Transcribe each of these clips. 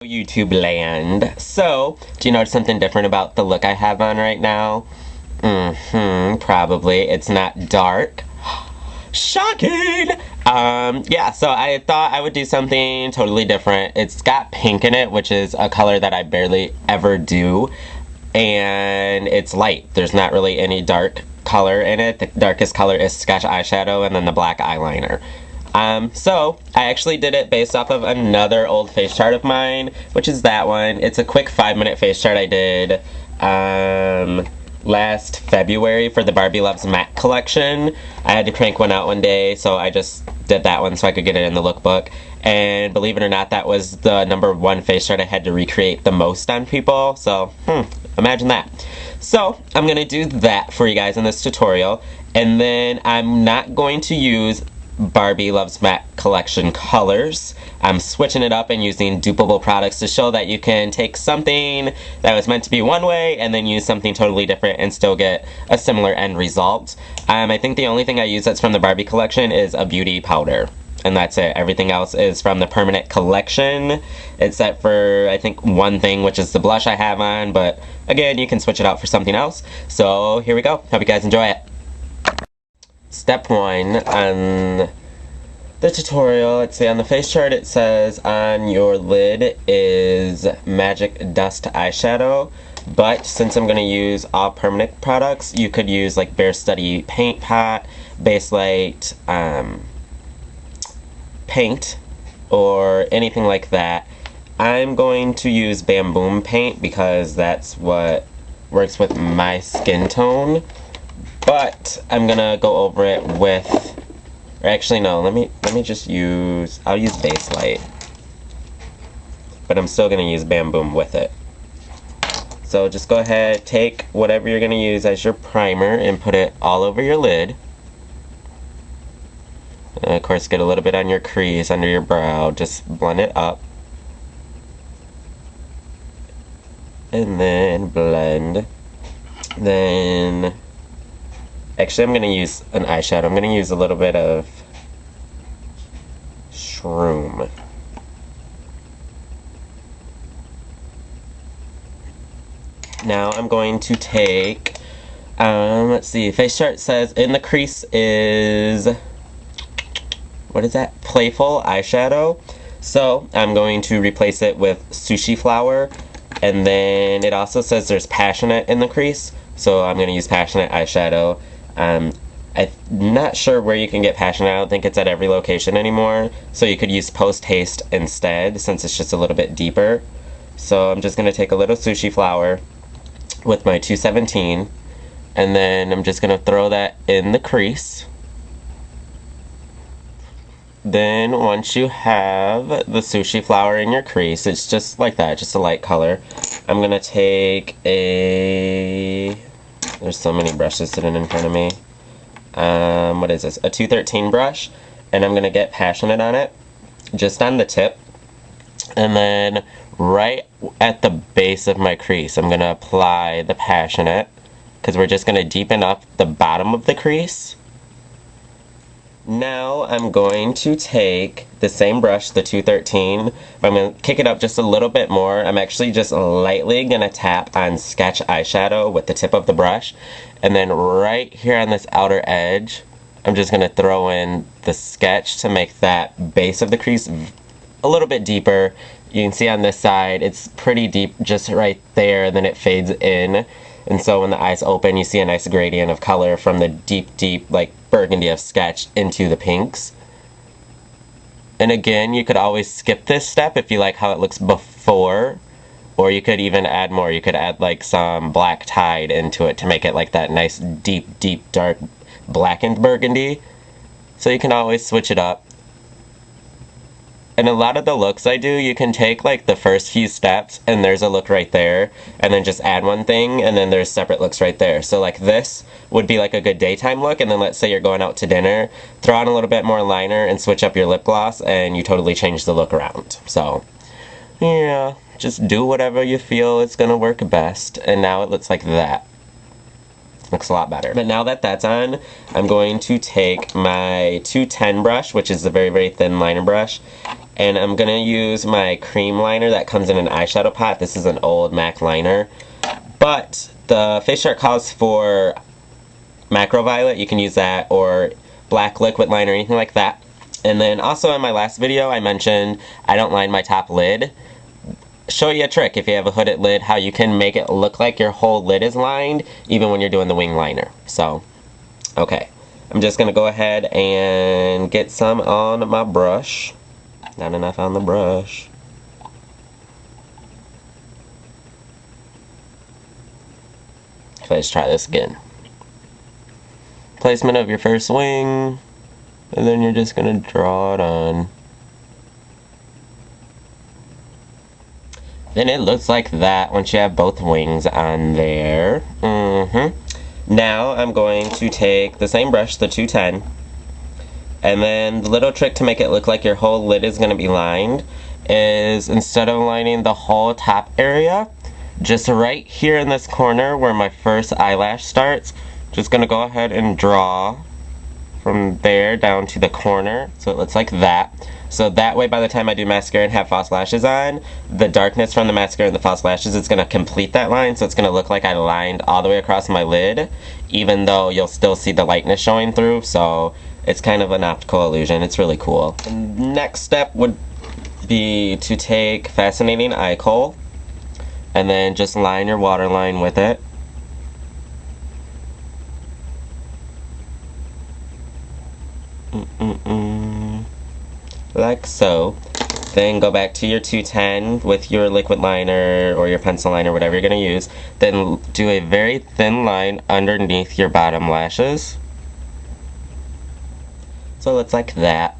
YouTube land. So, do you notice something different about the look I have on right now? Probably. It's not dark. Shocking! Yeah, so I thought I would do something totally different. It's got pink in it, which is a color that I barely ever do. And it's light. There's not really any dark color in it. The darkest color is sketch eyeshadow and then the black eyeliner. So I actually did it based off of another old face chart of mine, which is that one. It's a quick 5-minute face chart I did last February for the Barbie Loves Matte collection. I had to crank one out one day, so I just did that one so I could get it in the lookbook. And believe it or not, that was the #1 face chart I had to recreate the most on people. So, imagine that. So, I'm going to do that for you guys in this tutorial. And then I'm not going to use Barbie Loves Matte collection colors. I'm switching it up and using dupable products to show that you can take something that was meant to be one way and then use something totally different and still get a similar end result. I think the only thing I use that's from the Barbie collection is a beauty powder. And that's it. Everything else is from the permanent collection, except for, I think, one thing, which is the blush I have on. But, again, you can switch it out for something else. So, here we go. Hope you guys enjoy it. Step 1 on the tutorial, let's see, on the face chart it says on your lid is Magic Dust eyeshadow, but since I'm going to use all permanent products, you could use like Bare Study Paint Pot, Base Light paint, or anything like that. I'm going to use Bamboom paint because that's what works with my skin tone. But I'm gonna go over it with, or actually no, let me just use, I'll use Base Light. But I'm still gonna use Bamboom with it. So just go ahead, take whatever you're gonna use as your primer and put it all over your lid. And of course get a little bit on your crease under your brow, just blend it up. And then blend. Then actually, I'm going to use an eyeshadow. I'm going to use a little bit of Shroom. Now I'm going to take, let's see, face chart says in the crease is, what is that? Playful eyeshadow. So I'm going to replace it with Sushi Flower. And then it also says there's Passionate in the crease. So I'm going to use Passionate eyeshadow. I'm not sure where you can get Passionate. I don't think it's at every location anymore. So you could use Post Haste instead, since it's just a little bit deeper. So I'm just going to take a little Sushi Flower with my 217. And then I'm just going to throw that in the crease. Then once you have the Sushi Flower in your crease, it's just like that, just a light color. I'm going to take a... There's so many brushes sitting in front of me. What is this? A 213 brush. And I'm going to get Passionate on it. Just on the tip. And then right at the base of my crease, I'm going to apply the Passionate. Because we're just going to deepen up the bottom of the crease. Now I'm going to take the same brush, the 213, but I'm going to kick it up just a little bit more. I'm actually just lightly going to tap on sketch eyeshadow with the tip of the brush. And then right here on this outer edge, I'm just going to throw in the sketch to make that base of the crease a little bit deeper. You can see on this side, it's pretty deep just right there, and then it fades in. And so when the eyes open, you see a nice gradient of color from the deep, like, burgundy of sketch into the pinks. And again, you could always skip this step if you like how it looks before, or you could even add more. You could add, like, some black tide into it to make it, like, that nice, deep, dark, blackened burgundy. So you can always switch it up. And a lot of the looks I do, you can take like the first few steps and there's a look right there, and then just add one thing, and then there's separate looks right there. So like this would be like a good daytime look, and then let's say you're going out to dinner, throw on a little bit more liner and switch up your lip gloss, and you totally change the look around. So yeah, just do whatever you feel is gonna work best. And now it looks like that. Looks a lot better. But now that that's on, I'm going to take my 210 brush, which is a very, very thin liner brush, And I'm gonna use my cream liner that comes in an eyeshadow pot. This is an old MAC liner. But the Facechart calls for macro violet. You can use that, or black liquid liner, anything like that. And then also in my last video I mentioned I don't line my top lid. Show you a trick if you have a hooded lid, how you can make it look like your whole lid is lined even when you're doing the wing liner. So, okay. I'm just gonna go ahead and get some on my brush. Not enough on the brush. Let's try this again. Placement of your first wing, and then you're just gonna draw it on. Then it looks like that once you have both wings on there. Now I'm going to take the same brush, the 210, and then the little trick to make it look like your whole lid is gonna be lined is, instead of lining the whole top area, just right here in this corner where my first eyelash starts, just gonna go ahead and draw from there down to the corner so it looks like that. So that way by the time I do mascara and have false lashes on, the darkness from the mascara and the false lashes is gonna complete that line, so it's gonna look like I lined all the way across my lid, even though you'll still see the lightness showing through, so it's kind of an optical illusion. It's really cool. And next step would be to take Fascinating Eye Kohl and then just line your waterline with it. Like so. Then go back to your 210 with your liquid liner or your pencil liner, whatever you're going to use. Then do a very thin line underneath your bottom lashes. So it looks like that.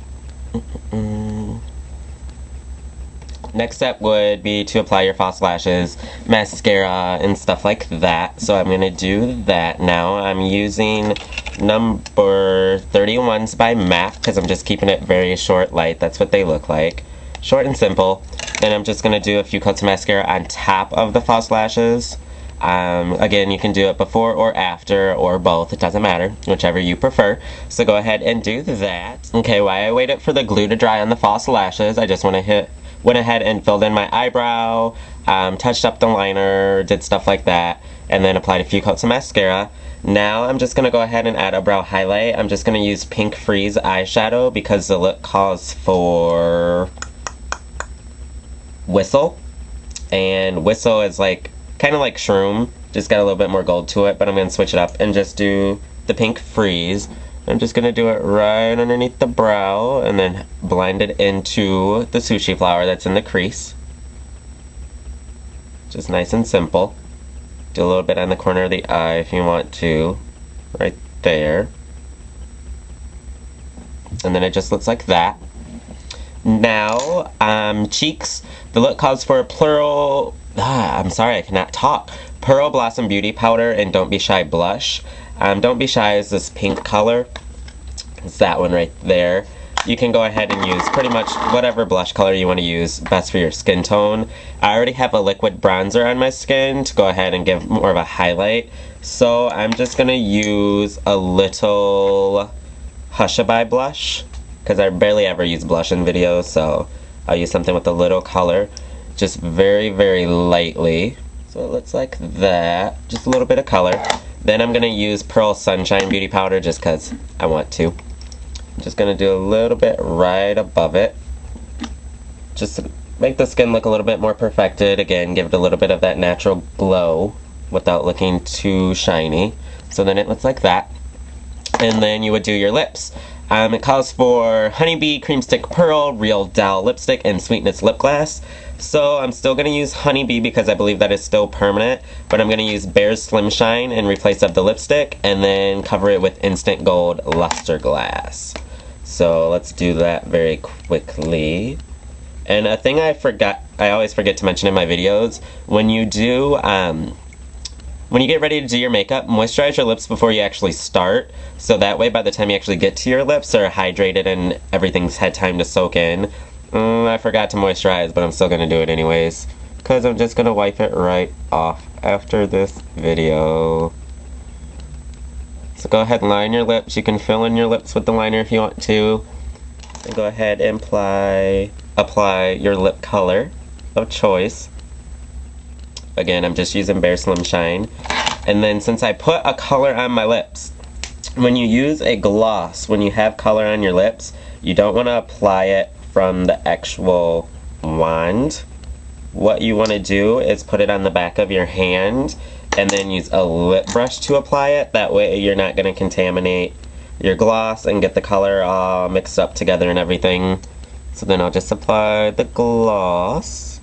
Next step would be to apply your false lashes, mascara, and stuff like that. So I'm going to do that now. I'm using number 31s by MAC because I'm just keeping it very short, light. That's what they look like. Short and simple. And I'm just going to do a few coats of mascara on top of the false lashes. Again, you can do it before or after or both. It doesn't matter, whichever you prefer. So go ahead and do that. Okay, while I waited for the glue to dry on the false lashes, I just went ahead and filled in my eyebrow, touched up the liner, did stuff like that, and then applied a few coats of mascara. Now I'm just going to go ahead and add a brow highlight. I'm just going to use Pink Freeze eyeshadow because the look calls for Whistle. And Whistle is like kind of like Shroom, just got a little bit more gold to it, but I'm going to switch it up and just do the Pink Freeze. I'm just going to do it right underneath the brow and then blend it into the sushi flower that's in the crease. Just nice and simple. Do a little bit on the corner of the eye if you want to. Right there. And then it just looks like that. Now, cheeks. The look calls for Pearl... I'm sorry, I cannot talk. Pearl Blossom Beauty Powder and Don't Be Shy Blush. Don't Be Shy is this pink color. It's that one right there. You can go ahead and use pretty much whatever blush color you want to use, best for your skin tone. I already have a liquid bronzer on my skin to go ahead and give more of a highlight. So I'm just going to use a little Hushabye blush, because I barely ever use blush in videos, so I'll use something with a little color, just very, very lightly. So it looks like that, just a little bit of color. Then I'm going to use Pearl Sunshine Beauty Powder just because I want to. I'm just going to do a little bit right above it, just to make the skin look a little bit more perfected. Again, give it a little bit of that natural glow without looking too shiny. So then it looks like that. And then you would do your lips. It calls for Honeybee Cream Stick Pearl, Real Doll Lipstick, and Sweetness Lip Gloss. So I'm still going to use Honeybee because I believe that is still permanent, but I'm going to use Bear's Slim Shine in replace of the lipstick, and then cover it with Instant Gold Luster Glass. So let's do that very quickly. And a thing I always forget to mention in my videos, when you do, when you get ready to do your makeup, moisturize your lips before you actually start, so that way by the time you actually get to your lips, they're hydrated and everything's had time to soak in. I forgot to moisturize, but I'm still going to do it anyways, because I'm just going to wipe it right off after this video. So go ahead and line your lips. You can fill in your lips with the liner if you want to. And go ahead and apply apply your lip color of choice. Again, I'm just using Bare Slim Shine. And then since I put a color on my lips, when you use a gloss, when you have color on your lips, you don't want to apply it from the actual wand. What you want to do is put it on the back of your hand and then use a lip brush to apply it. That way you're not going to contaminate your gloss and get the color all mixed up together and everything. So then I'll just apply the gloss.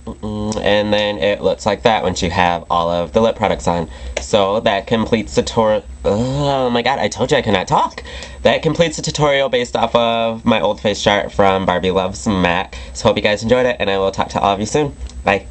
And then it looks like that once you have all of the lip products on. So that completes the tutorial. Oh my god, I told you I cannot talk. That completes the tutorial based off of my old Facechart from Barbie Loves Mac. So hope you guys enjoyed it, and I will talk to all of you soon. Bye.